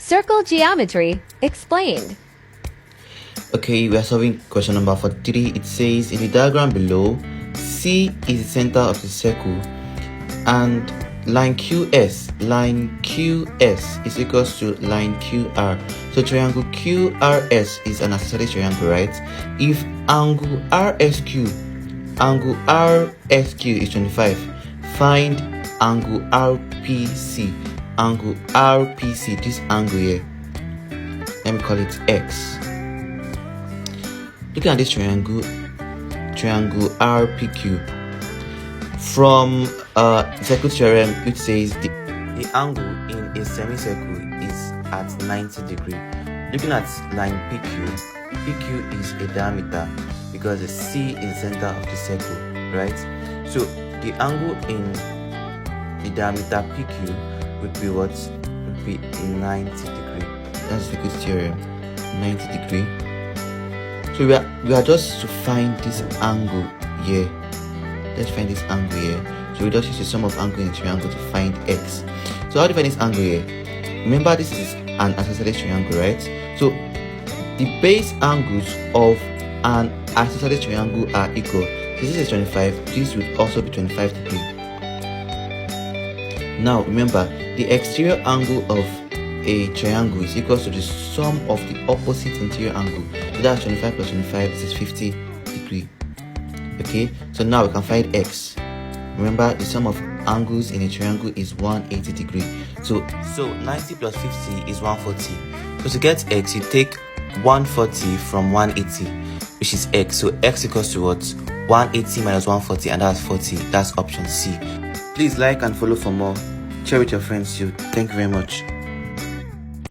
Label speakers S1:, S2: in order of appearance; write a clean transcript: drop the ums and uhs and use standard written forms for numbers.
S1: Circle geometry explained.
S2: Okay, we are solving question number 43. It says in the diagram below, C is the center of the circle and line QS is equals to line QR. So triangle QRS is an isosceles triangle, right? If angle RSQ is 25, find angle RPC. Angle RPC, this angle here, let me call it X. Looking at this triangle RPQ, from circle theorem, which says the angle in a semicircle is at 90 degrees. Looking at line PQ is a diameter because the C is the center of the circle, right? So the angle in the diameter PQ would be what? Would be 90 degrees. That's the good theorem, 90 degrees. So we are just to find this angle here. Let's find this angle here. So we just use the sum of angle in the triangle to find X. So how do you find this angle here? Remember, this is an isosceles triangle, right? So the base angles of an isosceles triangle are equal. So this is 25. This would also be 25 degrees. Now remember, the exterior angle of a triangle is equal to the sum of the opposite interior angle. So that's 25 plus 25, this is 50 degrees. Okay, so now we can find X. Remember, the sum of angles in a triangle is 180 degrees. So 90 plus 50 is 140. So to get X, you take 140 from 180, which is X. So X equals to what? 180 minus 140, and that's 40. That's option C. Please like and follow for more. Share with your friends too. Thank you very much.